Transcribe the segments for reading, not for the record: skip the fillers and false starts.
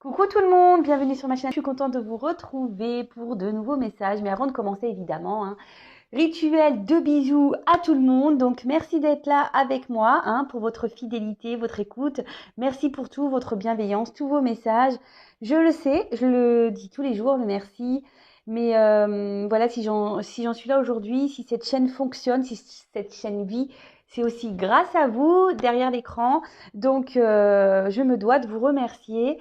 Coucou tout le monde, bienvenue sur ma chaîne. Je suis contente de vous retrouver pour de nouveaux messages. Mais avant de commencer, évidemment, rituel de bisous à tout le monde. Donc, merci d'être là avec moi pour votre fidélité, votre écoute. Merci pour tout, votre bienveillance, tous vos messages. Je le sais, je le dis tous les jours, le merci. Mais voilà, si j'en suis là aujourd'hui, si cette chaîne fonctionne, si cette chaîne vit, c'est aussi grâce à vous derrière l'écran. Donc, je me dois de vous remercier.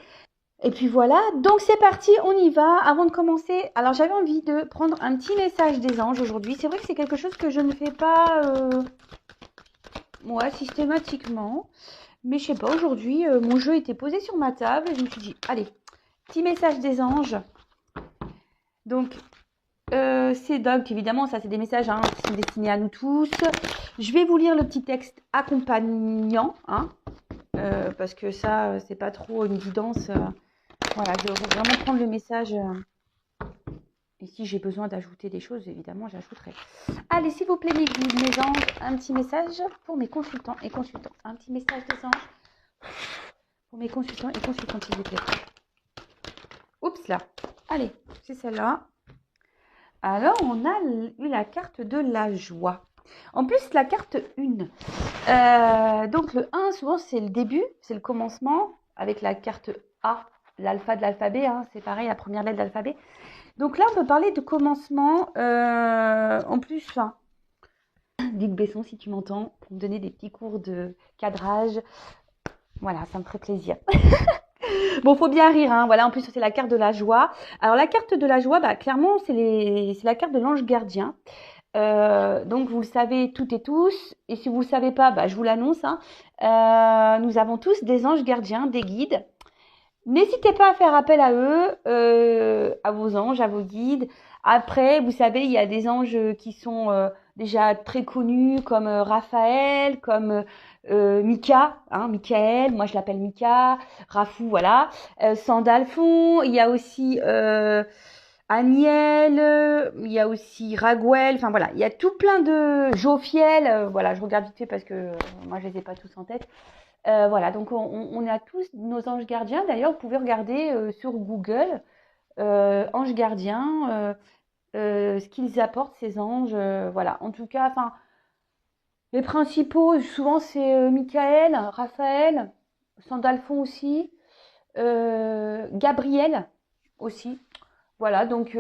Et puis voilà, donc c'est parti, on y va. Avant de commencer, alors j'avais envie de prendre un petit message des anges aujourd'hui. C'est vrai que c'est quelque chose que je ne fais pas systématiquement. Mais je sais pas, aujourd'hui, mon jeu était posé sur ma table et je me suis dit, allez, petit message des anges. Donc, évidemment, ça c'est des messages qui sont destinés à nous tous. Je vais vous lire le petit texte accompagnant, parce que ça, c'est pas trop une évidence. Voilà, je vais vraiment prendre le message. Et si j'ai besoin d'ajouter des choses, évidemment, j'ajouterai. Allez, s'il vous plaît, mes guides, mes anges, un petit message pour mes consultants et consultantes. Un petit message des anges pour mes consultants et consultantes, s'il vous plaît. Oups, là. Allez, c'est celle-là. Alors, on a eu la carte de la joie. En plus, la carte 1. Donc, le 1, souvent, c'est le début, c'est le commencement, avec la carte A, l'alpha de l'alphabet. C'est pareil, la première lettre de l'alphabet. Donc là, on peut parler de commencement. En plus, Luc Besson, si tu m'entends, pour me donner des petits cours de cadrage. Voilà, ça me ferait plaisir. Bon, faut bien rire, Voilà, en plus, c'est la carte de la joie. Alors, la carte de la joie, clairement, c'est la carte de l'ange gardien. Donc, vous le savez toutes et tous. Et si vous ne le savez pas, je vous l'annonce. Nous avons tous des anges gardiens, des guides. N'hésitez pas à faire appel à eux, à vos anges, à vos guides. Après, vous savez, il y a des anges qui sont déjà très connus, comme Raphaël, comme Mika, Michael, moi je l'appelle Mika, Rafou, voilà. Sandalphon, il y a aussi Aniel, il y a aussi Raguel, enfin voilà, il y a tout plein de Jophiel, voilà, je regarde vite fait parce que moi je les ai pas tous en tête. Voilà, donc on a tous nos anges gardiens. D'ailleurs, vous pouvez regarder sur Google anges gardiens, ce qu'ils apportent ces anges. Voilà, en tout cas, les principaux, souvent c'est Michael, Raphaël, Sandalphon aussi, Gabriel aussi. Voilà, donc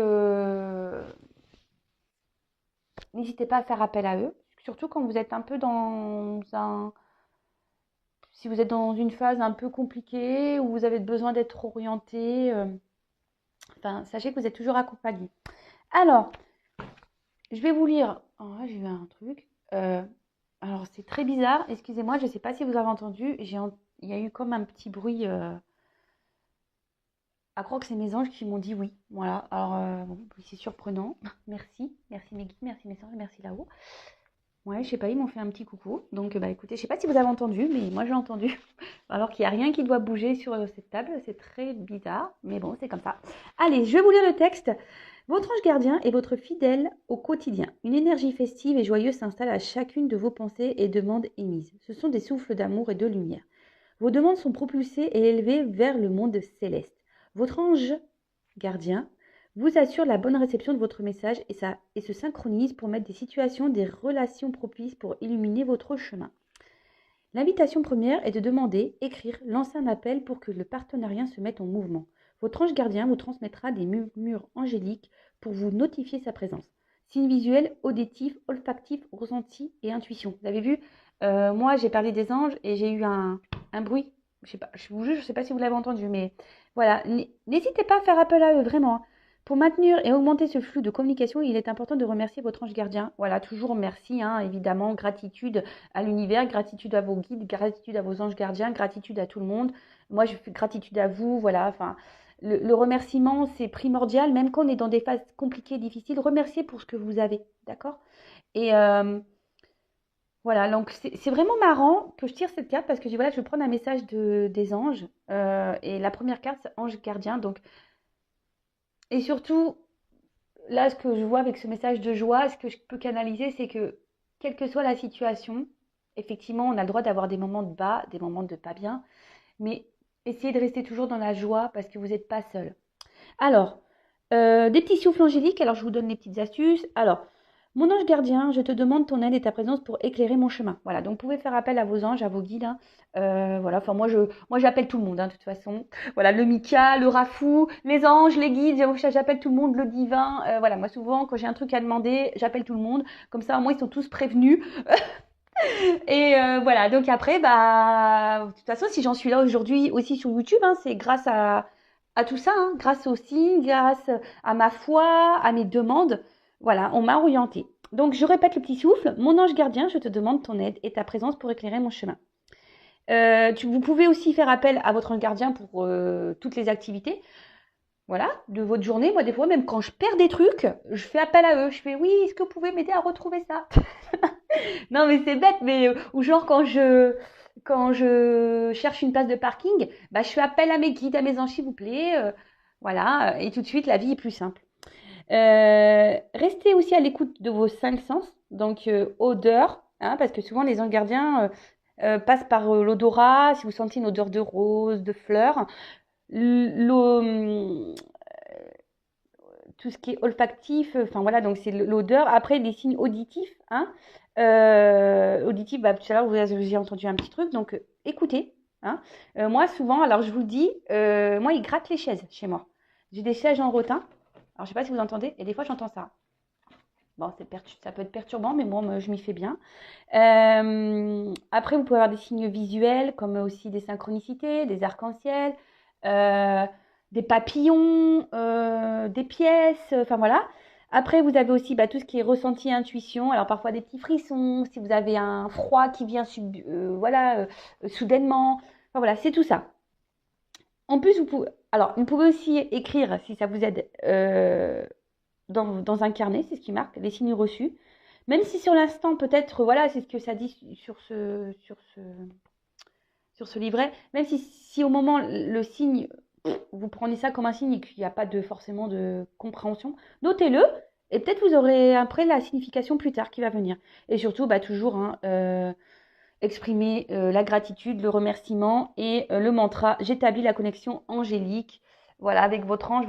n'hésitez pas à faire appel à eux, surtout quand vous êtes un peu si vous êtes dans une phase un peu compliquée où vous avez besoin d'être orienté. Sachez que vous êtes toujours accompagné. Alors, je vais vous lire. Oh, j'ai vu un truc. Alors, c'est très bizarre. Excusez-moi, je ne sais pas si vous avez entendu. Il y a eu comme un petit bruit. À croire que c'est mes anges qui m'ont dit oui. Voilà. Alors, bon, c'est surprenant. Merci. Merci mes guides, merci mes anges, merci là-haut. Ouais, je sais pas, ils m'ont fait un petit coucou. Donc, écoutez, je sais pas si vous avez entendu, mais moi j'ai entendu. Alors qu'il n'y a rien qui doit bouger sur cette table. C'est très bizarre, mais bon, c'est comme ça. Allez, je vais vous lire le texte. Votre ange gardien est votre fidèle au quotidien. Une énergie festive et joyeuse s'installe à chacune de vos pensées et demandes émises. Ce sont des souffles d'amour et de lumière. Vos demandes sont propulsées et élevées vers le monde céleste. Votre ange gardien vous assure la bonne réception de votre message et se synchronise pour mettre des situations, des relations propices pour illuminer votre chemin. L'invitation première est de demander, écrire, lancer un appel pour que le partenariat se mette en mouvement. Votre ange gardien vous transmettra des murmures angéliques pour vous notifier sa présence. Signes visuels, auditifs, olfactifs, ressentis et intuition. Vous avez vu, moi j'ai parlé des anges et j'ai eu un bruit. Je sais pas, je vous jure, je ne sais pas si vous l'avez entendu, mais voilà. N'hésitez pas à faire appel à eux, vraiment. Pour maintenir et augmenter ce flux de communication, il est important de remercier votre ange gardien. Voilà, toujours merci, évidemment, gratitude à l'univers, gratitude à vos guides, gratitude à vos anges gardiens, gratitude à tout le monde. Moi, je fais gratitude à vous, voilà. Le remerciement, c'est primordial, même quand on est dans des phases compliquées, difficiles. Remerciez pour ce que vous avez, d'accord? Et voilà, donc c'est vraiment marrant que je tire cette carte parce que voilà, je vais prendre un message des anges. Et la première carte, c'est ange gardien. Donc, et surtout, là, ce que je vois avec ce message de joie, ce que je peux canaliser, c'est que, quelle que soit la situation, effectivement, on a le droit d'avoir des moments de bas, des moments de pas bien, mais essayez de rester toujours dans la joie parce que vous n'êtes pas seul. Alors, des petits souffles angéliques. Alors, je vous donne les petites astuces. Alors, mon ange gardien, je te demande ton aide et ta présence pour éclairer mon chemin. Voilà, donc vous pouvez faire appel à vos anges, à vos guides. Hein. Voilà, enfin moi j'appelle tout le monde, hein, de toute façon. Voilà, le Mika, le Rafou, les anges, les guides, j'appelle tout le monde, le divin. Voilà, moi souvent quand j'ai un truc à demander, j'appelle tout le monde. Comme ça, au moins ils sont tous prévenus. Et voilà, donc après, bah, de toute façon, si j'en suis là aujourd'hui aussi sur YouTube, hein, c'est grâce à tout ça, hein, grâce aux signes, grâce à ma foi, à mes demandes. Voilà, on m'a orienté. Donc, je répète le petit souffle. Mon ange gardien, je te demande ton aide et ta présence pour éclairer mon chemin. Vous pouvez aussi faire appel à votre ange gardien pour toutes les activités. Voilà, de votre journée. Moi, des fois, même quand je perds des trucs, je fais appel à eux. Je fais, oui, est-ce que vous pouvez m'aider à retrouver ça? Non, mais c'est bête, mais ou genre quand je cherche une place de parking, bah, je fais appel à mes guides, à mes anges, s'il vous plaît. Voilà, et tout de suite, la vie est plus simple. Restez aussi à l'écoute de vos 5 sens, donc odeur, hein, parce que souvent les anges gardiens passent par l'odorat. Si vous sentez une odeur de rose, de fleurs, tout ce qui est olfactif, enfin voilà, donc c'est l'odeur. Après, les signes auditifs, hein. Auditifs, bah, tout à l'heure, vous avez entendu un petit truc, donc écoutez. Hein. Moi, souvent, alors je vous le dis, moi, ils grattent les chaises chez moi. J'ai des chaises en rotin. Alors, je ne sais pas si vous entendez, et des fois, j'entends ça. Bon, ça peut être perturbant, mais moi, je m'y fais bien. Après, vous pouvez avoir des signes visuels, comme aussi des synchronicités, des arcs-en-ciel, des papillons, des pièces, enfin voilà. Après, vous avez aussi tout ce qui est ressenti, intuition. Alors, parfois des petits frissons, si vous avez un froid qui vient soudainement. Enfin voilà, c'est tout ça. En plus, vous pouvez aussi écrire, si ça vous aide, dans un carnet, c'est ce qui marque, les signes reçus. Même si sur l'instant, peut-être, voilà, c'est ce que ça dit sur ce livret. Même si au moment, le signe, vous prenez ça comme un signe et qu'il n'y a pas forcément de compréhension, notez-le. Et peut-être vous aurez après la signification plus tard qui va venir. Et surtout, toujours, hein, exprimer la gratitude, le remerciement et le mantra. J'établis la connexion angélique. Voilà, avec votre ange,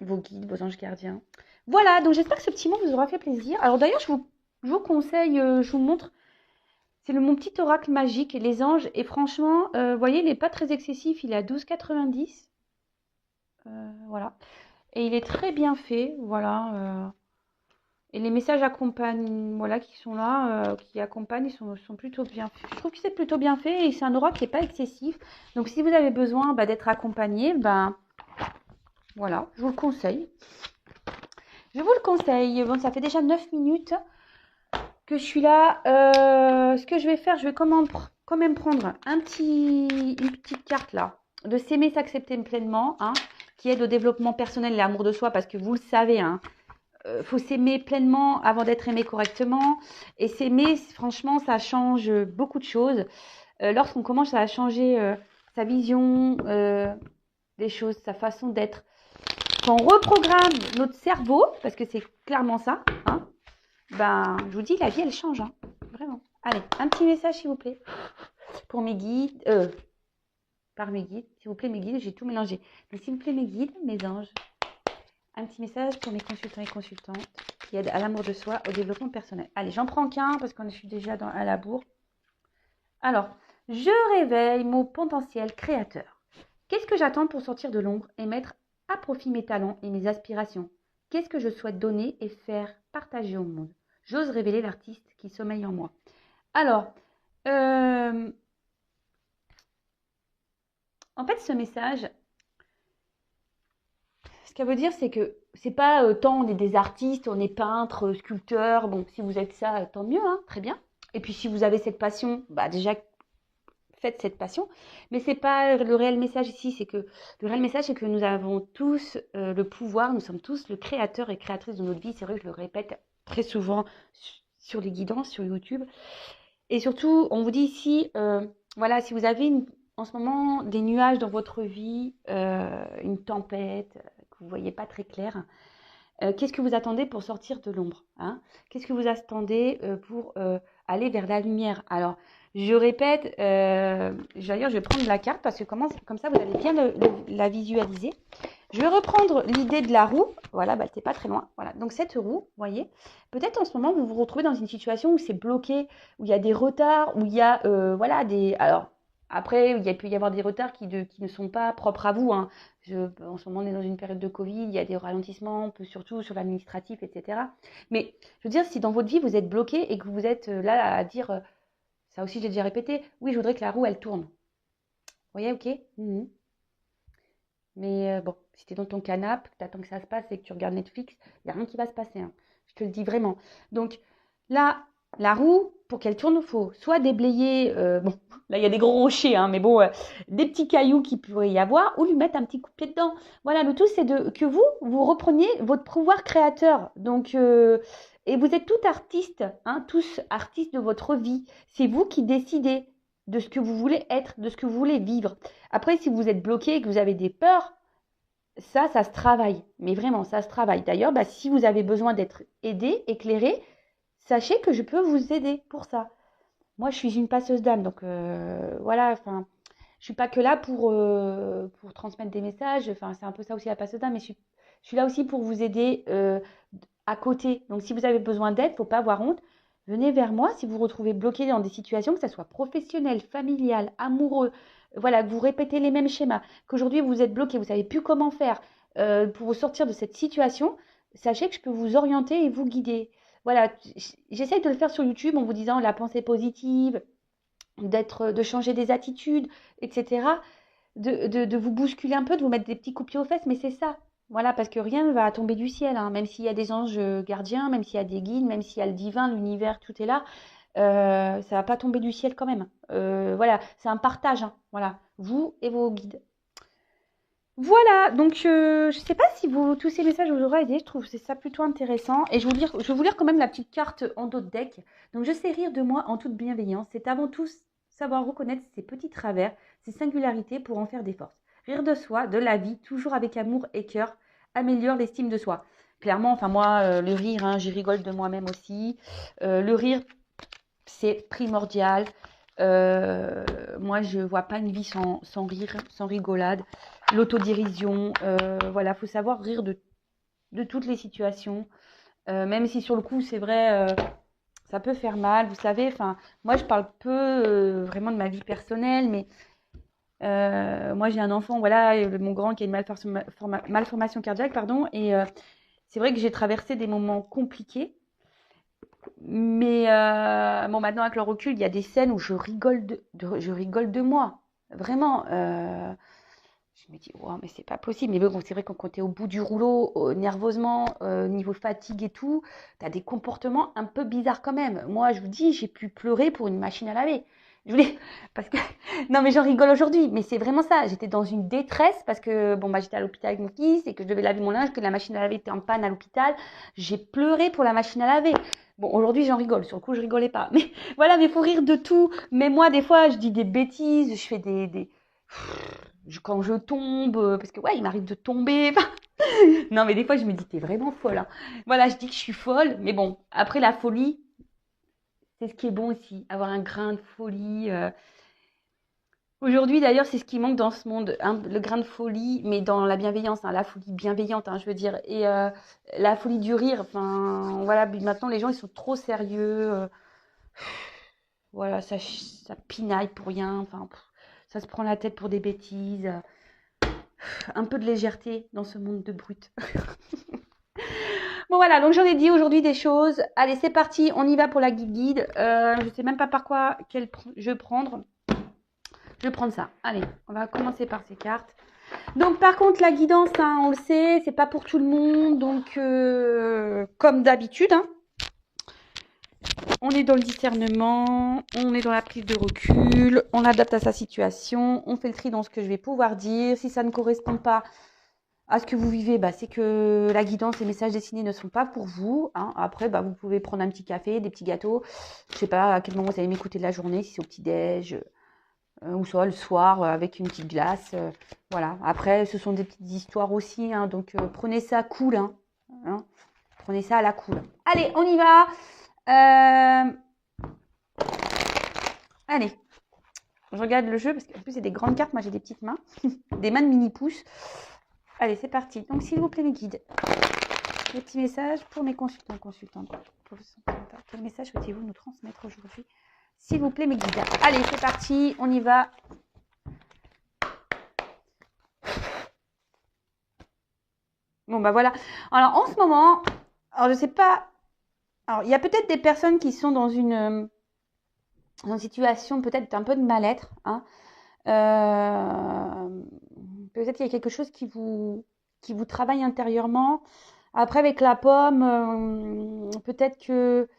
vos guides, vos anges gardiens. Voilà, donc j'espère que ce petit mot vous aura fait plaisir. Alors d'ailleurs, je vous conseille, je vous montre, c'est mon petit oracle magique, les anges. Et franchement, vous voyez, il n'est pas très excessif, il est à 12,90. Voilà. Et il est très bien fait, voilà. Et les messages accompagnent, voilà, qui sont là, qui accompagnent, ils sont plutôt bien faits. Je trouve que c'est plutôt bien fait et c'est un oracle qui n'est pas excessif. Donc si vous avez besoin d'être accompagné, voilà, je vous le conseille. Je vous le conseille. Bon, ça fait déjà 9 minutes que je suis là. Ce que je vais faire, je vais quand même prendre une petite carte là, de s'aimer, s'accepter pleinement, hein, qui aide au développement personnel et l'amour de soi, parce que vous le savez, hein, faut s'aimer pleinement avant d'être aimé correctement. Et s'aimer, franchement, ça change beaucoup de choses. Lorsqu'on commence à changer sa vision des choses, sa façon d'être, quand on reprogramme notre cerveau, parce que c'est clairement ça, hein, je vous dis, la vie, elle change, hein, vraiment. Allez, un petit message, s'il vous plaît, pour mes guides, par mes guides, s'il vous plaît, mes guides, j'ai tout mélangé. Donc, s'il vous plaît, mes guides, mes anges, un petit message pour mes consultants et consultantes qui aident à l'amour de soi, au développement personnel. Allez, j'en prends qu'un parce que je suis déjà à la bourre. Alors, je réveille mon potentiel créateur. Qu'est-ce que j'attends pour sortir de l'ombre et mettre à profit mes talents et mes aspirations? Qu'est-ce que je souhaite donner et faire partager au monde? J'ose révéler l'artiste qui sommeille en moi. Alors, en fait, ce message, ce qu'elle veut dire, c'est que c'est pas tant on est des artistes, on est peintres, sculpteurs. Bon, si vous êtes ça, tant mieux, hein, très bien. Et puis si vous avez cette passion, déjà faites cette passion. Mais c'est pas le réel message ici, c'est que le réel message, c'est que nous avons tous le pouvoir, nous sommes tous le créateur et créatrice de notre vie. C'est vrai que je le répète très souvent sur les guidances, sur YouTube. Et surtout, on vous dit ici, voilà, si vous avez en ce moment des nuages dans votre vie, une tempête, que vous ne voyez pas très clair, qu'est-ce que vous attendez pour sortir de l'ombre, hein? Qu'est-ce que vous attendez pour aller vers la lumière? Alors, Je répète, d'ailleurs, je vais prendre la carte parce que comme ça, vous allez bien la visualiser. Je vais reprendre l'idée de la roue. Voilà, bah, t'es pas très loin. Voilà, donc cette roue, vous voyez, peut-être en ce moment, vous vous retrouvez dans une situation où c'est bloqué, où il y a des retards, où il y a, voilà, des... Alors, après, il peut y avoir des retards qui ne sont pas propres à vous, hein. En ce moment, on est dans une période de Covid, il y a des ralentissements, surtout sur l'administratif, etc. Mais je veux dire, si dans votre vie, vous êtes bloqué et que vous êtes là à dire, ça aussi, j'ai déjà répété, oui, je voudrais que la roue, elle tourne. Vous voyez, ok. Mais bon, si tu es dans ton canapé, que tu attends que ça se passe et que tu regardes Netflix, il n'y a rien qui va se passer, hein. Je te le dis vraiment. Donc là, la roue, pour qu'elle tourne, il faut soit déblayer, bon, là il y a des gros rochers, hein, mais bon, des petits cailloux qui pourraient y avoir, ou lui mettre un petit coup de pied dedans. Voilà, le tout c'est que vous repreniez votre pouvoir créateur. Donc, et vous êtes tous artistes, hein, tous artistes de votre vie. C'est vous qui décidez de ce que vous voulez être, de ce que vous voulez vivre. Après, si vous êtes bloqué et que vous avez des peurs, ça se travaille. Mais vraiment, ça se travaille. D'ailleurs, bah, si vous avez besoin d'être aidé, éclairé, sachez que je peux vous aider pour ça. Moi, je suis une passeuse d'âme, donc voilà. Enfin, je suis pas que là pour transmettre des messages. Enfin, c'est un peu ça aussi la passeuse d'âme, mais je suis là aussi pour vous aider à côté. Donc, si vous avez besoin d'aide, faut pas avoir honte. Venez vers moi si vous vous retrouvez bloqué dans des situations, que ce soit professionnel, familial, amoureux, voilà, que vous répétez les mêmes schémas, qu'aujourd'hui vous êtes bloqué, vous ne savez plus comment faire pour vous sortir de cette situation, sachez que je peux vous orienter et vous guider. Voilà, j'essaye de le faire sur YouTube en vous disant la pensée positive, de changer des attitudes, etc. De vous bousculer un peu, de vous mettre des petits coups de pied aux fesses, mais c'est ça. Voilà, parce que rien ne va tomber du ciel, hein. Même s'il y a des anges gardiens, même s'il y a des guides, même s'il y a le divin, l'univers, tout est là, ça va pas tomber du ciel quand même. Voilà, c'est un partage, hein. Voilà, vous et vos guides. Voilà, donc je ne sais pas si tous ces messages vous auraient aidé, je trouve ça plutôt intéressant. Et je vais vous lire quand même la petite carte en dos de deck. Donc je sais rire de moi en toute bienveillance, c'est avant tout savoir reconnaître ses petits travers, ses singularités pour en faire des forces. Rire de soi, de la vie, toujours avec amour et cœur, améliore l'estime de soi. Clairement, enfin moi, le rire, hein, j'y rigole de moi-même aussi. Le rire, c'est primordial. Moi, je vois pas une vie sans rire, sans rigolade. L'autodérision, voilà, faut savoir rire de toutes les situations. Même si sur le coup, c'est vrai, ça peut faire mal, vous savez. Enfin, moi, je parle peu vraiment de ma vie personnelle, mais moi, j'ai un enfant, voilà, mon grand qui a une malformation cardiaque, pardon, et c'est vrai que j'ai traversé des moments compliqués. Mais bon, maintenant avec le recul, il y a des scènes où je rigole je rigole de moi. Vraiment. Je me dis, wow, mais c'est pas possible. Mais bon, c'est vrai que quand tu es au bout du rouleau, nerveusement, niveau fatigue et tout, tu as des comportements un peu bizarres quand même. Moi, je vous dis, j'ai pu pleurer pour une machine à laver. Je voulais, parce que, non, mais j'en rigole aujourd'hui, mais c'est vraiment ça. J'étais dans une détresse parce que, bon, bah, j'étais à l'hôpital avec mon fils et que je devais laver mon linge, que la machine à laver était en panne à l'hôpital. J'ai pleuré pour la machine à laver. Bon, aujourd'hui, j'en rigole. Sur le coup, je rigolais pas. Mais voilà, mais faut rire de tout. Mais moi, des fois, je dis des bêtises, je fais quand je tombe, parce que ouais, il m'arrive de tomber. Non, mais des fois, je me dis, t'es vraiment folle, hein. Voilà, je dis que je suis folle, mais bon, après la folie, c'est ce qui est bon aussi, avoir un grain de folie. Aujourd'hui, d'ailleurs, c'est ce qui manque dans ce monde, hein, le grain de folie, mais dans la bienveillance, hein, la folie bienveillante, hein, je veux dire, et la folie du rire. Enfin, voilà, maintenant, les gens, ils sont trop sérieux. Voilà, ça pinaille pour rien. Enfin, ça se prend la tête pour des bêtises. Un peu de légèreté dans ce monde de brutes. Bon voilà, donc j'en ai dit aujourd'hui des choses. Allez, c'est parti, on y va pour la guide. Je ne sais même pas par quoi je vais prendre. Je vais prendre ça. Allez, on va commencer par ces cartes. Donc par contre, la guidance, hein, on le sait, c'est pas pour tout le monde. Donc comme d'habitude, hein, on est dans le discernement, on est dans la prise de recul, on adapte à sa situation, on fait le tri dans ce que je vais pouvoir dire. Si ça ne correspond pas à ce que vous vivez, bah, c'est que la guidance, les messages dessinés ne sont pas pour vous, hein. Après, bah, vous pouvez prendre un petit café, des petits gâteaux. Je sais pas à quel moment vous allez m'écouter de la journée, si c'est au petit-déj ou soit le soir avec une petite glace. Voilà. Après, ce sont des petites histoires aussi, hein, donc prenez ça cool. Hein. Prenez ça à la cool. Allez, on y va. Allez, je regarde le jeu parce qu'en plus, c'est des grandes cartes. Moi, j'ai des petites mains, des mains de mini-pouces. Allez, c'est parti. Donc, s'il vous plaît, mes guides, les petits messages pour mes consultants, consultantes. Quel message souhaitez-vous nous transmettre aujourd'hui? S'il vous plaît, mes guides. Allez, c'est parti. On y va. Bon, bah voilà. Alors, en ce moment, alors je sais pas. Alors, il y a peut-être des personnes qui sont dans une situation peut-être un peu de mal-être. Hein. Peut-être qu'il y a quelque chose qui vous travaille intérieurement. Après, avec la pomme, peut-être que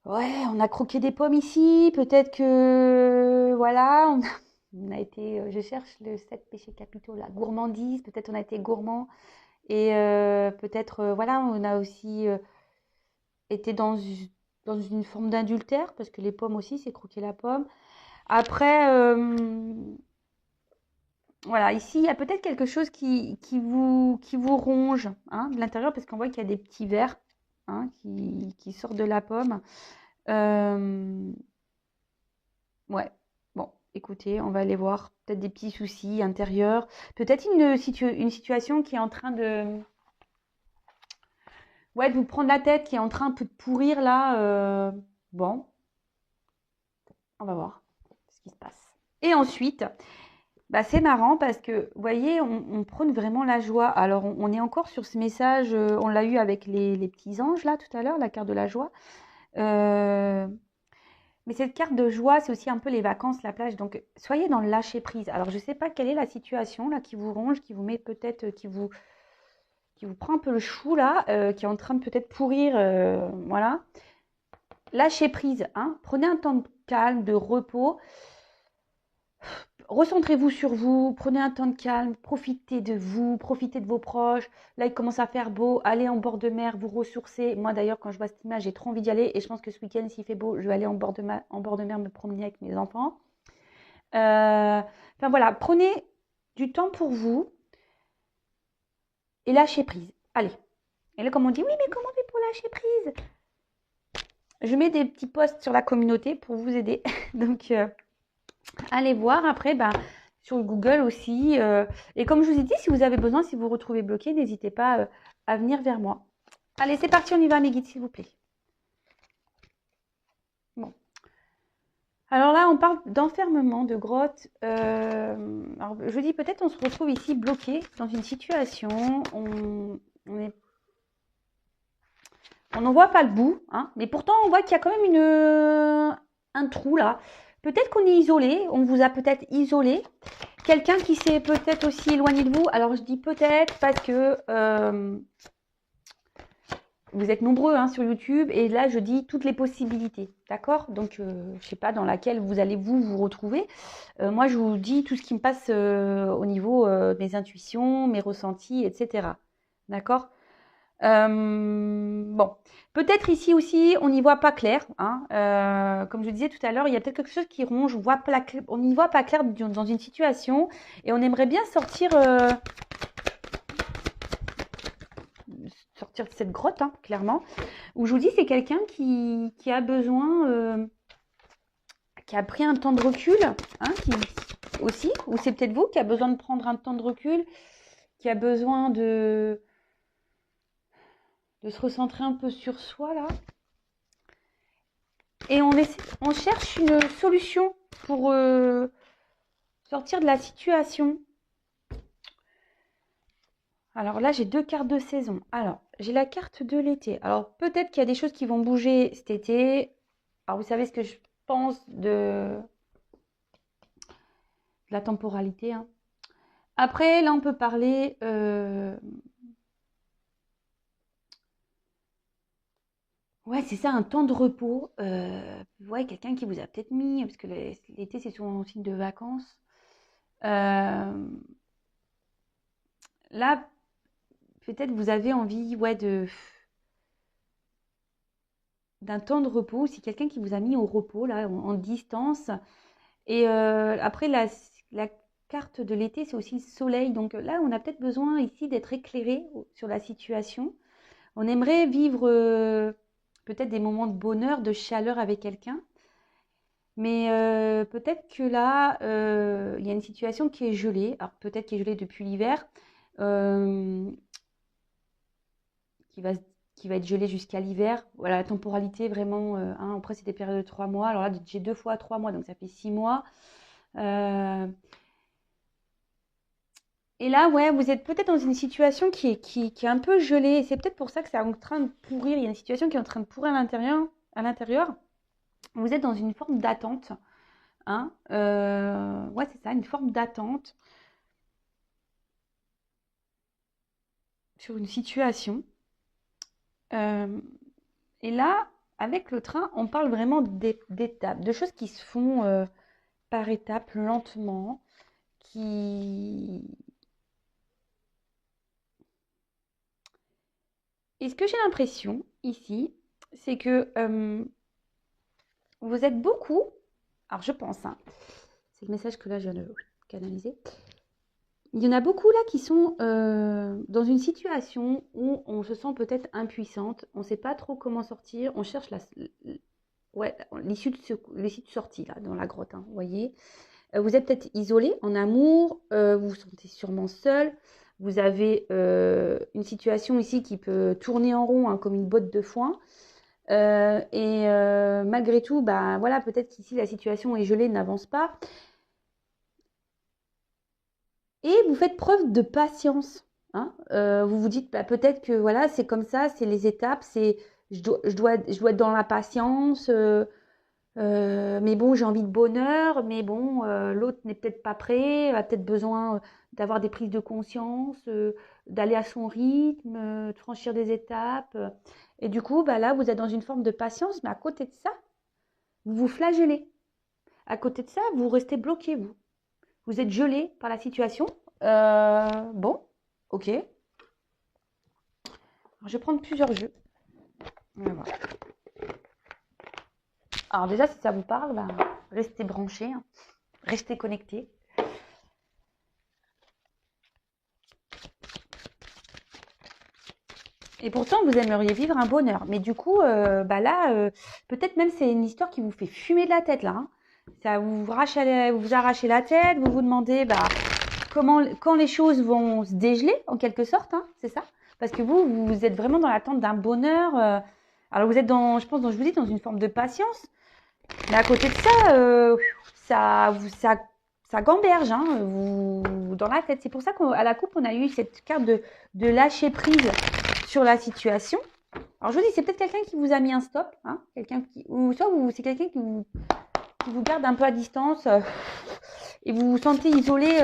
ouais, on a croqué des pommes ici. Peut-être que voilà, on a été. Je cherche le 7 péchés capitaux, la gourmandise. Peut-être on a été gourmand. Et peut-être, voilà, on a aussi été dans une forme d'adultère, parce que les pommes aussi, c'est croquer la pomme. Après, voilà, ici, il y a peut-être quelque chose qui vous ronge hein, de l'intérieur, parce qu'on voit qu'il y a des petits vers hein, qui sortent de la pomme. Ouais, bon, écoutez, on va aller voir peut-être des petits soucis intérieurs. Peut-être une situation qui est en train de vous prendre la tête, qui est en train un peu de pourrir là. Bon, on va voir ce qui se passe. Et ensuite, bah, c'est marrant parce que, vous voyez, on prône vraiment la joie. Alors, on est encore sur ce message, on l'a eu avec les petits anges là tout à l'heure, la carte de la joie. Mais cette carte de joie, c'est aussi un peu les vacances, la plage. Donc, soyez dans le lâcher prise. Alors, je ne sais pas quelle est la situation là qui vous ronge, qui vous met peut-être, qui vous prend un peu le chou là, qui est en train de peut-être pourrir, voilà. Lâchez prise, hein. Prenez un temps de calme, de repos. Recentrez-vous sur vous, prenez un temps de calme, profitez de vous, profitez de vos proches. Là, il commence à faire beau, allez en bord de mer, vous ressourcer. Moi, d'ailleurs, quand je vois cette image, j'ai trop envie d'y aller. Et je pense que ce week-end, s'il fait beau, je vais aller en bord de mer me promener avec mes enfants. Enfin voilà, prenez du temps pour vous et lâchez prise. Allez. Et là, comme on dit, oui, mais comment on fait pour lâcher prise? Je mets des petits posts sur la communauté pour vous aider. Donc, allez voir après, sur Google aussi. Et comme je vous ai dit, si vous avez besoin, si vous vous retrouvez bloqué, n'hésitez pas à venir vers moi. Allez, c'est parti, on y va, mes guides, s'il vous plaît. Bon. Alors là, on parle d'enfermement, de grotte. Alors, je dis peut-être on se retrouve ici bloqué dans une situation. On n'en voit pas le bout, hein, mais pourtant on voit qu'il y a quand même un trou là. Peut-être qu'on est isolé, on vous a peut-être isolé. Quelqu'un qui s'est peut-être aussi éloigné de vous. Alors je dis peut-être parce que vous êtes nombreux hein, sur YouTube et là je dis toutes les possibilités, d'accord? Donc je ne sais pas dans laquelle vous allez vous retrouver. Moi je vous dis tout ce qui me passe au niveau de mes intuitions, mes ressentis, etc. D'accord? Bon, peut-être ici aussi, on n'y voit pas clair. Hein. Comme je disais tout à l'heure, il y a peut-être quelque chose qui ronge. On n'y voit pas clair dans une situation et on aimerait bien sortir de cette grotte, hein, clairement. Où je vous dis, c'est quelqu'un qui a besoin, qui a pris un temps de recul, hein, aussi, ou c'est peut-être vous qui a besoin de prendre un temps de recul, qui a besoin de se recentrer un peu sur soi là. Et on cherche une solution pour sortir de la situation. Alors là, j'ai deux cartes de saison. Alors, j'ai la carte de l'été. Alors, peut-être qu'il y a des choses qui vont bouger cet été. Alors, vous savez ce que je pense de la temporalité. Hein. Après, là, on peut parler... Ouais, c'est ça, un temps de repos. Ouais, quelqu'un qui vous a peut-être mis, parce que l'été, c'est souvent un signe de vacances. Là, peut-être vous avez envie, ouais, d'un temps de repos. C'est quelqu'un qui vous a mis au repos, là, en distance. Et après, la carte de l'été, c'est aussi le soleil. Donc là, on a peut-être besoin ici d'être éclairé sur la situation. On aimerait vivre peut-être des moments de bonheur, de chaleur avec quelqu'un. Mais peut-être que là, il y a une situation qui est gelée. Alors peut-être qui est gelée depuis l'hiver, euh, qui va, qui va être gelée jusqu'à l'hiver. Voilà, la temporalité vraiment. Hein, après, c'est des périodes de 3 mois. Alors là, j'ai 2 fois 3 mois, donc ça fait 6 mois. Euh, et là, ouais, vous êtes peut-être dans une situation qui est un peu gelée. Et c'est peut-être pour ça que c'est en train de pourrir. Il y a une situation qui est en train de pourrir à l'intérieur. À l'intérieur. Vous êtes dans une forme d'attente. Hein, ouais, c'est ça, une forme d'attente sur une situation. Euh, et là, avec le train, on parle vraiment d'étapes, de choses qui se font par étapes, lentement, qui... Et ce que j'ai l'impression ici, c'est que vous êtes beaucoup, alors je pense, hein, c'est le message que là je viens de canaliser, il y en a beaucoup là qui sont dans une situation où on se sent peut-être impuissante, on ne sait pas trop comment sortir, on cherche ouais, l'issue de sortie là, dans la grotte, hein, vous voyez. Vous êtes peut-être isolé en amour, vous vous sentez sûrement seul, vous avez une situation ici qui peut tourner en rond, hein, comme une botte de foin. Malgré tout, bah, voilà, peut-être qu'ici la situation est gelée, n'avance pas. Et vous faites preuve de patience. Hein. Vous vous dites, bah, peut-être que voilà, c'est comme ça, c'est les étapes, je dois être dans la patience. Mais bon, j'ai envie de bonheur, mais bon, l'autre n'est peut-être pas prêt, a peut-être besoin d'avoir des prises de conscience, d'aller à son rythme, de franchir des étapes. Et du coup, bah là, vous êtes dans une forme de patience, mais à côté de ça, vous vous flagellez. À côté de ça, vous restez bloqué, vous. Vous êtes gelé par la situation. Bon, ok. Alors, je vais prendre plusieurs jeux. On va voir. Alors déjà, si ça vous parle, bah, restez branchés, hein. Restez connectés. Et pourtant, vous aimeriez vivre un bonheur. Mais du coup, bah là, peut-être même c'est une histoire qui vous fait fumer de la tête là. Hein. Ça vous arrachez la tête, vous vous demandez bah, quand les choses vont se dégeler en quelque sorte, hein, c'est ça. Parce que vous êtes vraiment dans l'attente d'un bonheur. Alors vous êtes je pense, je vous dis, dans une forme de patience. Mais à côté de ça, ça gamberge hein, dans la tête. C'est pour ça qu'à la coupe, on a eu cette carte de lâcher prise sur la situation. Alors je vous dis, c'est peut-être quelqu'un qui vous a mis un stop, hein, ou soit c'est quelqu'un qui vous garde un peu à distance et vous vous sentez isolé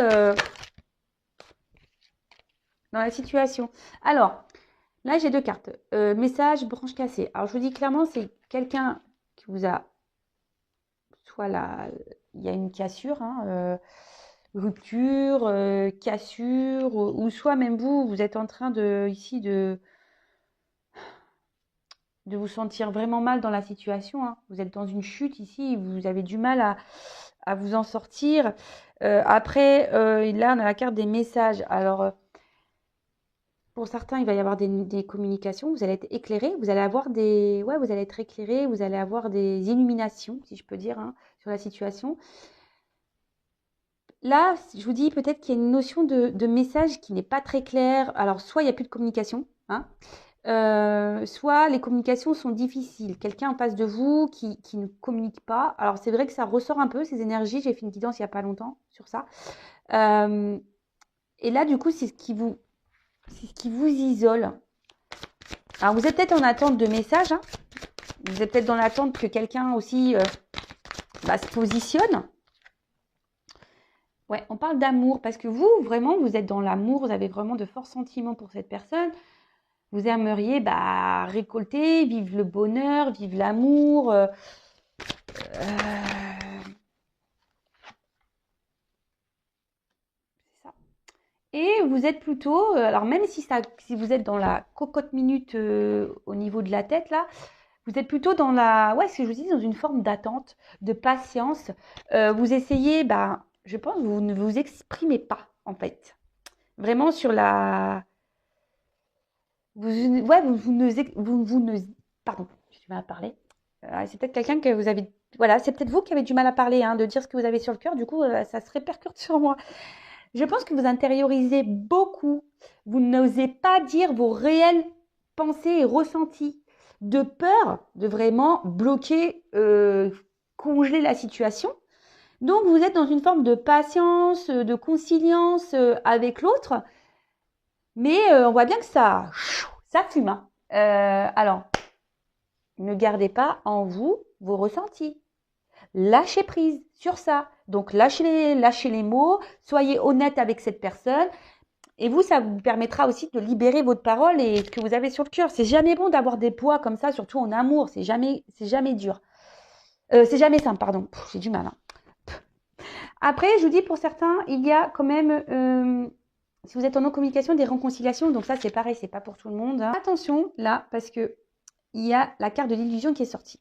dans la situation. Alors, là j'ai 2 cartes. Message, branche cassée. Alors je vous dis clairement, c'est quelqu'un qui vous a soit il y a une cassure, hein, rupture, cassure, ou soit même vous êtes en train ici de vous sentir vraiment mal dans la situation. Hein. Vous êtes dans une chute ici, vous avez du mal à vous en sortir. Après, là, on a la carte des messages. Alors, pour certains, il va y avoir des communications, vous allez être éclairé, vous allez avoir ouais, vous allez être éclairé, vous allez avoir des illuminations, si je peux dire, hein, sur la situation. Là, je vous dis peut-être qu'il y a une notion de message qui n'est pas très claire. Alors, soit il n'y a plus de communication, hein, soit les communications sont difficiles. Quelqu'un en face de vous qui ne communique pas. Alors, c'est vrai que ça ressort un peu, ces énergies. J'ai fait une guidance il n'y a pas longtemps sur ça. Et là, du coup, c'est ce qui vous isole. Alors, vous êtes peut-être en attente de messages. Hein. Vous êtes peut-être dans l'attente que quelqu'un aussi se positionne. Ouais, on parle d'amour parce que vous, vraiment, vous êtes dans l'amour, vous avez vraiment de forts sentiments pour cette personne. Vous aimeriez récolter, vivre le bonheur, vivre l'amour. C'est ça. Et vous êtes plutôt, alors même si vous êtes dans la cocotte minute au niveau de la tête là, vous êtes plutôt dans ce que je vous dis, dans une forme d'attente, de patience. Vous essayez, je pense, vous ne vous exprimez pas en fait. Vraiment sur pardon, je vais mal parler. C'est peut-être quelqu'un que vous avez voilà, c'est peut-être vous qui avez du mal à parler, hein, de dire ce que vous avez sur le cœur. Du coup, ça se répercute sur moi. Je pense que vous intériorisez beaucoup. Vous n'osez pas dire vos réelles pensées et ressentis, de peur de vraiment bloquer, congeler la situation. Donc, vous êtes dans une forme de patience, de conciliance avec l'autre, mais on voit bien que ça fume, hein. Alors, ne gardez pas en vous vos ressentis. Lâchez prise sur ça. Donc, lâchez les mots, soyez honnête avec cette personne. Et vous, ça vous permettra aussi de libérer votre parole et ce que vous avez sur le cœur. C'est jamais bon d'avoir des poids comme ça, surtout en amour. C'est jamais dur. C'est jamais simple, pardon. J'ai du mal, hein. Après, je vous dis, pour certains, il y a quand même, si vous êtes en non-communication, des réconciliations. Donc ça, c'est pareil, c'est pas pour tout le monde, hein. Attention, là, parce que il y a la carte de l'illusion qui est sortie.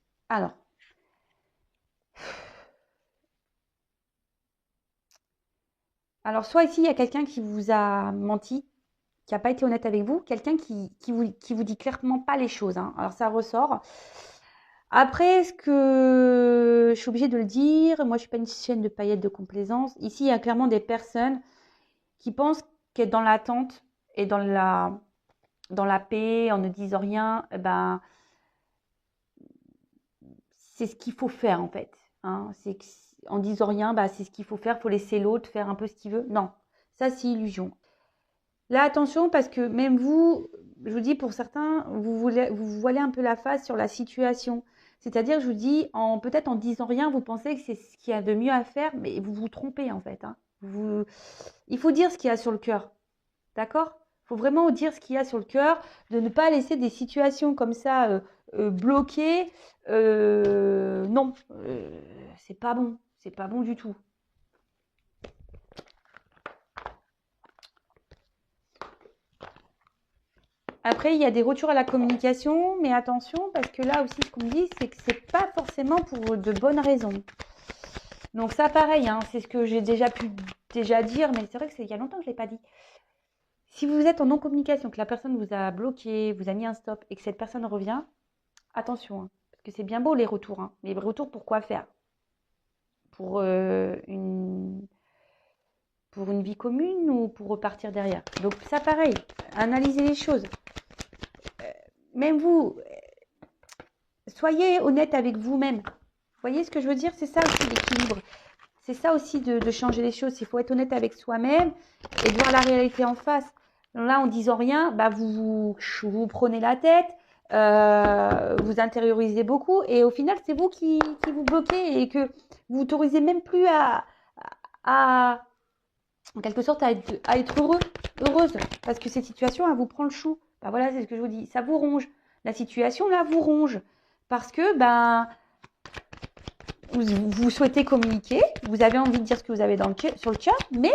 Alors, soit ici, il y a quelqu'un qui vous a menti, qui n'a pas été honnête avec vous, quelqu'un qui vous dit clairement pas les choses, hein. Alors, ça ressort. Après, est-ce que je suis obligée de le dire? Moi, je suis pas une chaîne de paillettes de complaisance. Ici, il y a clairement des personnes qui pensent qu'être dans l'attente et dans la paix, en ne disant rien, ben, c'est ce qu'il faut faire en fait, hein. C'est que, en disant rien, bah, c'est ce qu'il faut faire. Il faut laisser l'autre faire un peu ce qu'il veut. Non, ça c'est illusion. Là, attention, parce que même vous, je vous dis, pour certains, vous voilez un peu la face sur la situation. C'est-à-dire, je vous dis, peut-être en disant rien, vous pensez que c'est ce qu'il y a de mieux à faire, mais vous vous trompez en fait, hein. Il faut dire ce qu'il y a sur le cœur. D'accord? Il faut vraiment dire ce qu'il y a sur le cœur, de ne pas laisser des situations comme ça bloquées. Non, c'est pas bon. C'est pas bon du tout. Après, il y a des retours à la communication, mais attention, parce que là aussi, ce qu'on me dit, c'est que c'est pas forcément pour de bonnes raisons. Donc ça, pareil, hein, c'est ce que j'ai déjà pu dire, mais c'est vrai que c'est il y a longtemps que je ne l'ai pas dit. Si vous êtes en non-communication, que la personne vous a bloqué, vous a mis un stop, et que cette personne revient, attention, hein, parce que c'est bien beau les retours, hein, mais les retours pour quoi faire? Pour une vie commune ou pour repartir derrière? Donc ça, pareil, analysez les choses. Même vous, soyez honnête avec vous-même. Vous voyez ce que je veux dire? C'est ça aussi l'équilibre. C'est ça aussi de changer les choses. Il faut être honnête avec soi-même et de voir la réalité en face. Là, en disant rien, bah vous prenez la tête, vous intériorisez beaucoup et au final, c'est vous qui vous bloquez et que vous autorisez même plus à en quelque sorte, à être heureuse. Parce que cette situation, elle vous prend le chou. Ben voilà, c'est ce que je vous dis. Ça vous ronge. La situation, là, vous ronge. Parce que, ben, vous souhaitez communiquer, vous avez envie de dire ce que vous avez sur le cœur, mais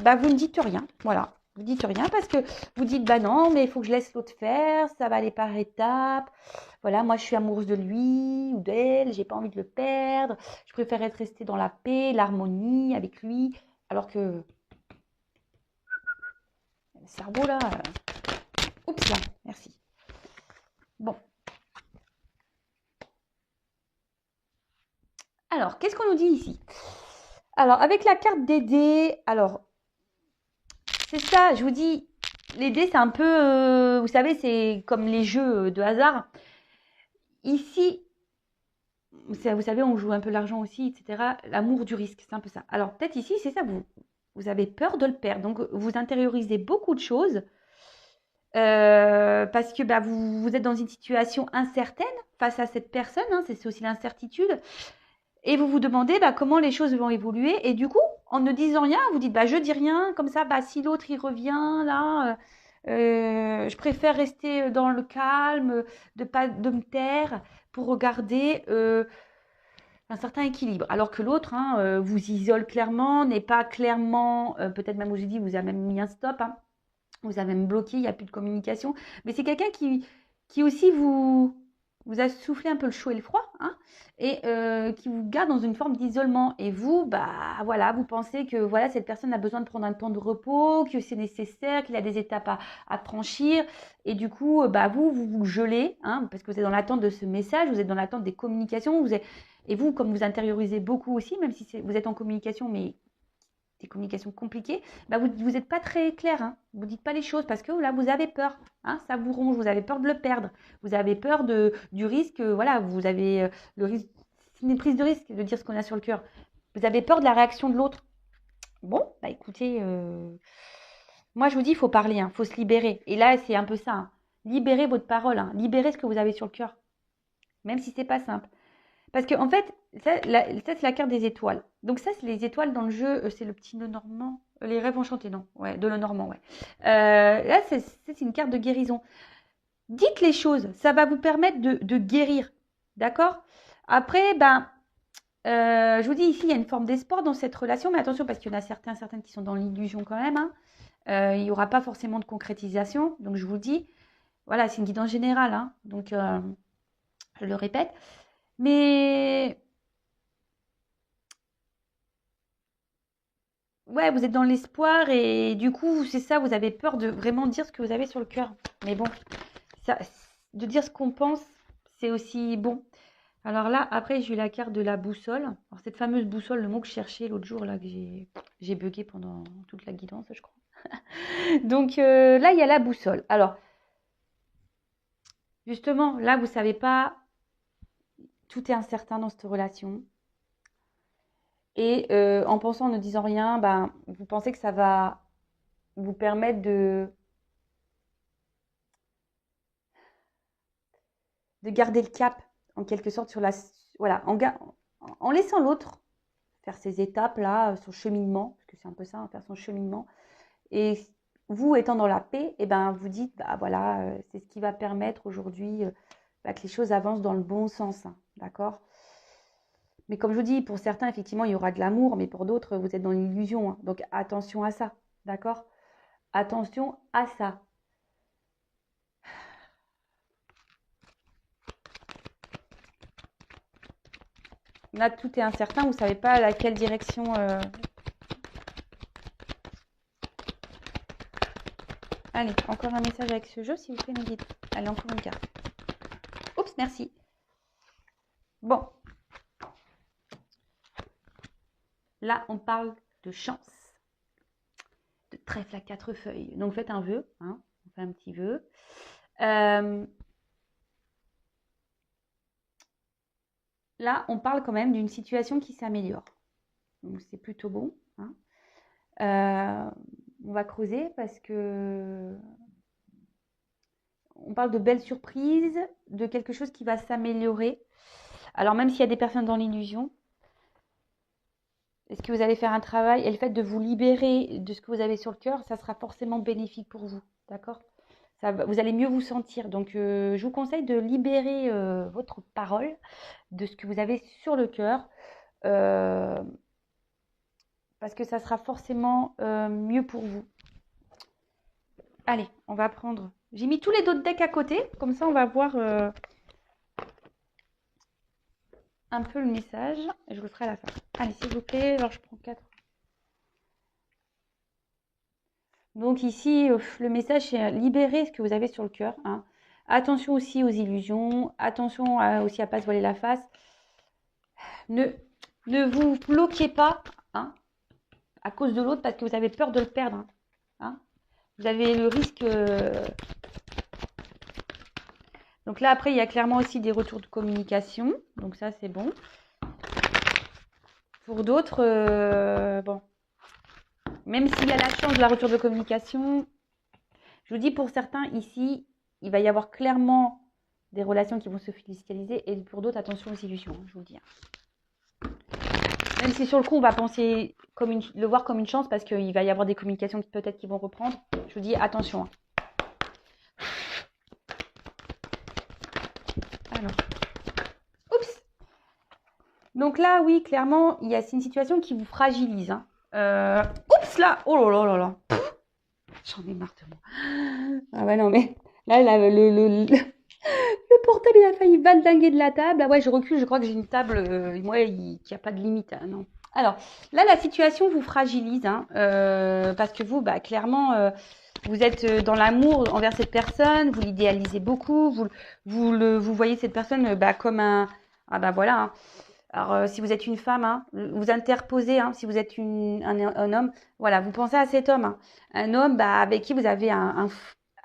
ben, vous ne dites rien. Voilà. Vous ne dites rien parce que vous dites, bah non, mais il faut que je laisse l'autre faire, ça va aller par étapes. Voilà, moi je suis amoureuse de lui ou d'elle, j'ai pas envie de le perdre. Je préfère être restée dans la paix, l'harmonie avec lui. Alors que le cerveau là. Oups là, merci. Bon. Alors, qu'est-ce qu'on nous dit ici? Alors, avec la carte des dés, alors, c'est ça, je vous dis, les dés, c'est un peu, vous savez, c'est comme les jeux de hasard. Ici, vous savez, on joue un peu l'argent aussi, etc. L'amour du risque, c'est un peu ça. Alors, peut-être ici, c'est ça, vous avez peur de le perdre. Donc, vous intériorisez beaucoup de choses parce que bah, vous êtes dans une situation incertaine face à cette personne, hein, c'est aussi l'incertitude. Et vous vous demandez bah, comment les choses vont évoluer. Et du coup, en ne disant rien, vous dites bah, je dis rien, comme ça, bah, si l'autre il revient là, je préfère rester dans le calme, de me taire pour regarder un certain équilibre. Alors que l'autre vous isole clairement, n'est pas clairement, peut-être même, je dis, vous a même mis un stop, hein, vous avez même bloqué, il n'y a plus de communication. Mais c'est quelqu'un qui aussi vous a soufflé un peu le chaud et le froid, hein, et qui vous garde dans une forme d'isolement. Et vous, bah voilà, vous pensez que voilà, cette personne a besoin de prendre un temps de repos, que c'est nécessaire, qu'il a des étapes à franchir. Et du coup, bah vous gelez, hein, parce que vous êtes dans l'attente de ce message, vous êtes dans l'attente des communications, Et vous, comme vous intériorisez beaucoup aussi, même si vous êtes en communication, mais des communications compliquées, bah vous n'êtes pas très clair. Hein. Vous ne dites pas les choses parce que là, vous avez peur. Hein, ça vous ronge, vous avez peur de le perdre. Vous avez peur du risque. Voilà, vous avez le risque. C'est une prise de risque de dire ce qu'on a sur le cœur. Vous avez peur de la réaction de l'autre. Bon, bah écoutez, moi je vous dis, il faut parler, il faut se libérer. Et là, c'est un peu ça. Hein. Libérez votre parole, libérez ce que vous avez sur le cœur. Même si c'est pas simple. Parce qu'en fait, ça c'est la carte des étoiles. Donc ça, c'est les étoiles dans le jeu, c'est le petit nœud normand. Les rêves enchantés, non. Ouais, de le normand, ouais. Là, c'est une carte de guérison. Dites les choses, ça va vous permettre de guérir. D'accord? Après, je vous dis ici, il y a une forme d'espoir dans cette relation, mais attention, parce qu'il y en a certaines qui sont dans l'illusion quand même. Hein. Il n'y aura pas forcément de concrétisation. Donc je vous dis, voilà, c'est une guidance générale. Hein. Donc, je le répète. Mais ouais, vous êtes dans l'espoir et du coup, c'est ça, vous avez peur de vraiment dire ce que vous avez sur le cœur. Mais bon, ça, de dire ce qu'on pense, c'est aussi bon. Alors là, après, j'ai eu la carte de la boussole. Alors cette fameuse boussole, le mot que je cherchais l'autre jour, là, que j'ai bugué pendant toute la guidance, je crois. Donc là, il y a la boussole. Alors, justement, là, vous savez pas, tout est incertain dans cette relation. Et en pensant, en ne disant rien, vous pensez que ça va vous permettre de garder le cap, en quelque sorte, sur la... Voilà, en laissant l'autre faire ses étapes-là, son cheminement, parce que c'est un peu ça, faire son cheminement. Et vous, étant dans la paix, vous dites, voilà, c'est ce qui va permettre aujourd'hui que les choses avancent dans le bon sens, hein, d'accord ? Mais comme je vous dis, pour certains, effectivement, il y aura de l'amour, mais pour d'autres, vous êtes dans l'illusion. Hein. Donc, attention à ça, d'accord ? Attention à ça. Là, tout est incertain, vous ne savez pas à quelle direction... Allez, encore un message avec ce jeu, s'il vous plaît, mes guides. Allez, encore une carte. Oups, merci. Bon. Là, on parle de chance. De trèfle à 4 feuilles. Donc, faites un vœu. Hein. On fait un petit vœu. Là, on parle quand même d'une situation qui s'améliore. Donc, c'est plutôt bon. Hein. On va creuser parce que on parle de belles surprises, de quelque chose qui va s'améliorer. Alors, même s'il y a des personnes dans l'illusion, est-ce que vous allez faire un travail et le fait de vous libérer de ce que vous avez sur le cœur, ça sera forcément bénéfique pour vous. D'accord ? Vous allez mieux vous sentir. Donc, je vous conseille de libérer votre parole de ce que vous avez sur le cœur. Parce que ça sera forcément mieux pour vous. Allez, on va prendre... J'ai mis tous les autres decks à côté. Comme ça, on va voir un peu le message. Je vous le ferai à la fin. Allez, s'il vous plaît. Alors, je prends 4. Donc ici, le message, c'est libérer ce que vous avez sur le cœur. Hein. Attention aussi aux illusions. Attention aussi à ne pas se voiler la face. Ne vous bloquez pas à cause de l'autre parce que vous avez peur de le perdre. Hein. Vous avez le risque... Donc là, après, il y a clairement aussi des retours de communication. Donc ça, c'est bon. Pour d'autres, bon... Même s'il y a la chance de la rupture de communication, je vous dis pour certains ici, il va y avoir clairement des relations qui vont se fiscaliser et pour d'autres, attention aux illusions, je vous le dis. Même si sur le coup, on va penser le voir comme une chance parce qu'il va y avoir des communications peut-être qui vont reprendre, je vous dis attention. Alors. Oups. Donc là, oui, clairement, c'est une situation qui vous fragilise. Hein. Oups là. Oh là là là là. J'en ai marre de moi. Ah ouais, non, mais là, le portable, il a failli valdinguer de la table. Ah ouais, je recule, je crois que j'ai une table, qui a pas de limite. Hein, non. Alors, là, la situation vous fragilise, hein, parce que vous, clairement, vous êtes dans l'amour envers cette personne, vous l'idéalisez beaucoup, vous voyez cette personne comme un... Ah voilà, hein, Alors, si vous êtes une femme, hein, vous interposez, hein, si vous êtes un homme, voilà, vous pensez à cet homme, hein. Un homme bah, avec qui vous avez un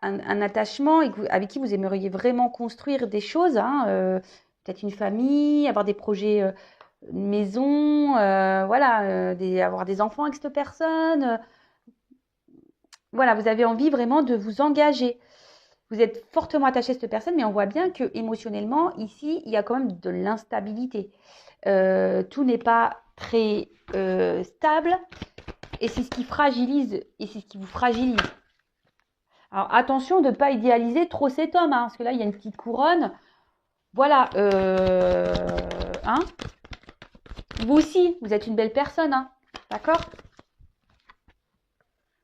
attachement et avec qui vous aimeriez vraiment construire des choses, hein, peut-être une famille, avoir des projets, une maison, voilà, avoir des enfants avec cette personne. Voilà, vous avez envie vraiment de vous engager. Vous êtes fortement attaché à cette personne, mais on voit bien que émotionnellement, ici, il y a quand même de l'instabilité. Tout n'est pas très stable et c'est ce qui fragilise et c'est ce qui vous fragilise. Alors attention de ne pas idéaliser trop cet homme, hein, parce que là, il y a une petite couronne. Voilà. Hein, vous aussi, vous êtes une belle personne. Hein, d'accord?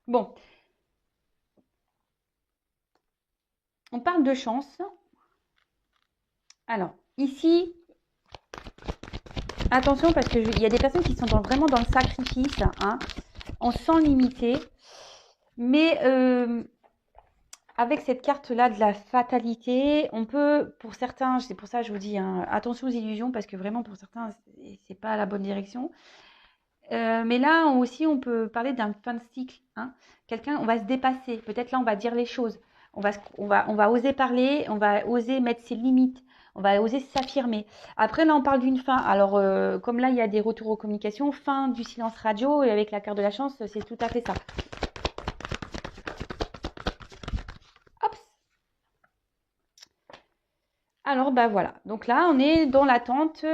Bon. On parle de chance. Alors, ici, attention parce qu'il y a des personnes qui sont vraiment dans le sacrifice, hein, en sans limiter. Mais avec cette carte-là de la fatalité, on peut, pour certains, c'est pour ça que je vous dis, hein, attention aux illusions, parce que vraiment pour certains, c'est pas la bonne direction. Mais là aussi, on peut parler d'un fin de cycle. Hein. Quelqu'un, on va se dépasser. Peut-être là, on va dire les choses. On va oser parler, on va oser mettre ses limites. On va oser s'affirmer. Après, là, on parle d'une fin. Alors, comme là, il y a des retours aux communications, fin du silence radio, et avec la carte de la chance, c'est tout à fait ça. Hop. Alors, bah voilà. Donc là, on est dans l'attente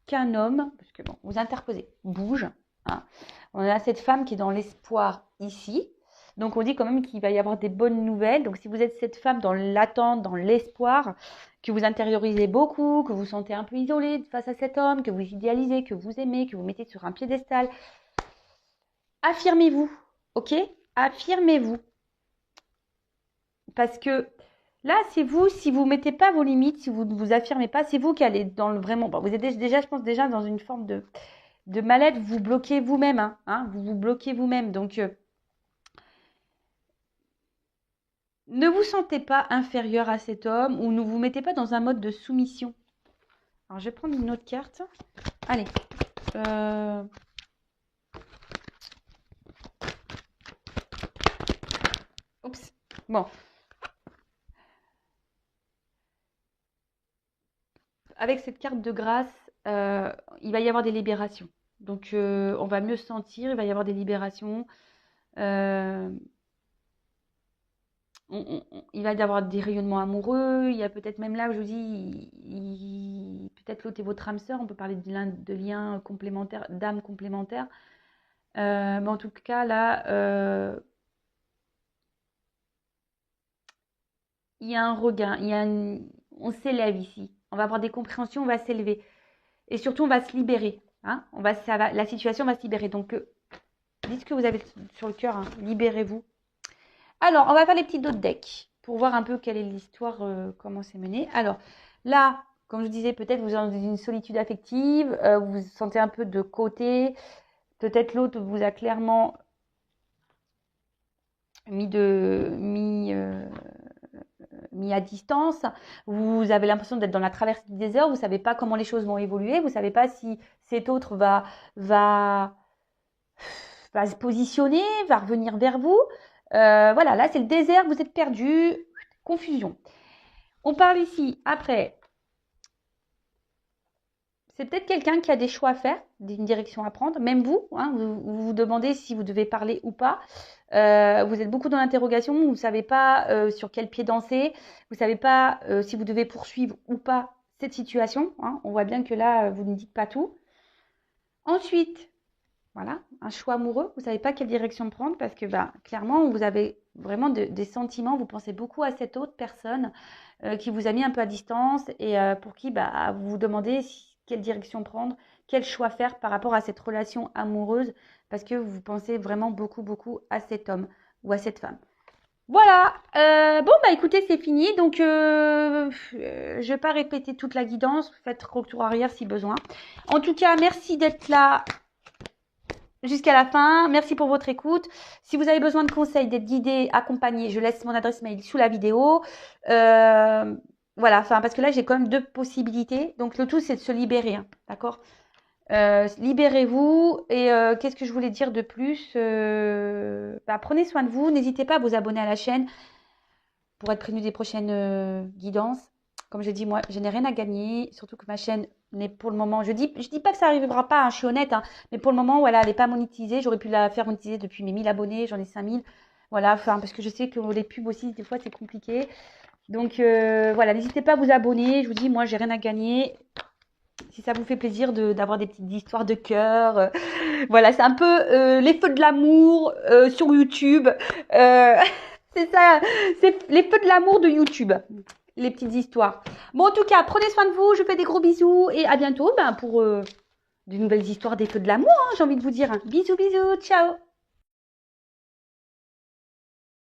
qu'un homme, parce que bon, vous interposez, bouge. Hein. On a cette femme qui est dans l'espoir ici. Donc, on dit quand même qu'il va y avoir des bonnes nouvelles. Donc, si vous êtes cette femme dans l'attente, dans l'espoir, que vous intériorisez beaucoup, que vous vous sentez un peu isolé face à cet homme, que vous idéalisez, que vous aimez, que vous mettez sur un piédestal, affirmez-vous, ok? Affirmez-vous. Parce que là, c'est vous, si vous ne mettez pas vos limites, si vous ne vous affirmez pas, c'est vous qui allez dans le vraiment. Bon, vous êtes déjà, je pense, déjà dans une forme de mal-être, vous bloquez vous-même, hein, vous vous bloquez vous-même. Donc, ne vous sentez pas inférieur à cet homme ou ne vous mettez pas dans un mode de soumission. Alors, je vais prendre une autre carte. Allez. Oups. Bon. Avec cette carte de grâce, il va y avoir des libérations. Donc, on va mieux se sentir, il va y avoir des libérations. Il va y avoir des rayonnements amoureux. Il y a peut-être même là où je vous dis, peut-être l'autre est votre âme sœur. On peut parler de liens complémentaires, d'âmes complémentaires. Mais en tout cas, là, il y a un regain. On s'élève ici. On va avoir des compréhensions, on va s'élever. Et surtout, on va se libérer. Hein, la situation va se libérer. Donc, dites ce que vous avez sur le cœur. Hein, libérez-vous. Alors, on va faire les petits dos de deck pour voir un peu quelle est l'histoire, comment c'est mené. Alors, là, comme je disais, peut-être vous êtes dans une solitude affective, vous vous sentez un peu de côté. Peut-être l'autre vous a clairement mis à distance. Vous avez l'impression d'être dans la traversée du désert. Vous ne savez pas comment les choses vont évoluer. Vous ne savez pas si cet autre va se positionner, va revenir vers vous. Voilà, là, c'est le désert, vous êtes perdu, confusion. On parle ici, après, c'est peut-être quelqu'un qui a des choix à faire, une direction à prendre, même vous, hein, vous vous demandez si vous devez parler ou pas. Vous êtes beaucoup dans l'interrogation, vous ne savez pas sur quel pied danser, vous ne savez pas si vous devez poursuivre ou pas cette situation. Hein. On voit bien que là, vous ne dites pas tout. Ensuite, voilà, un choix amoureux, vous ne savez pas quelle direction prendre parce que clairement, vous avez vraiment des sentiments, vous pensez beaucoup à cette autre personne qui vous a mis un peu à distance et pour qui vous vous demandez quelle direction prendre, quel choix faire par rapport à cette relation amoureuse parce que vous pensez vraiment beaucoup, beaucoup à cet homme ou à cette femme. Voilà, bon écoutez, c'est fini, donc je ne vais pas répéter toute la guidance, faites retour arrière si besoin. En tout cas, merci d'être là jusqu'à la fin. Merci pour votre écoute. Si vous avez besoin de conseils, d'être guidé, accompagné, je laisse mon adresse mail sous la vidéo. voilà, enfin, parce que là, j'ai quand même deux possibilités. Donc, le tout, c'est de se libérer, hein, d'accord? Libérez-vous. Et qu'est-ce que je voulais dire de plus? Prenez soin de vous. N'hésitez pas à vous abonner à la chaîne pour être prévenu des prochaines guidances. Comme je dis, moi, je n'ai rien à gagner. Surtout que ma chaîne n'est pour le moment... Je dis pas que ça n'arrivera pas, hein, je suis honnête. Hein, mais pour le moment, voilà, elle n'est pas monétisée. J'aurais pu la faire monétiser depuis mes 1000 abonnés. J'en ai 5000. Voilà, enfin, parce que je sais que les pubs aussi, des fois, c'est compliqué. Donc, voilà, n'hésitez pas à vous abonner. Je vous dis, moi, j'ai rien à gagner. Si ça vous fait plaisir d'avoir des petites histoires de cœur. Voilà, c'est un peu les feux de l'amour sur YouTube. C'est ça, c'est les feux de l'amour de YouTube. Les petites histoires. Bon, en tout cas, prenez soin de vous. Je vous fais des gros bisous. Et à bientôt pour de nouvelles histoires des feux de l'amour, hein, j'ai envie de vous dire. Bisous, bisous. Ciao.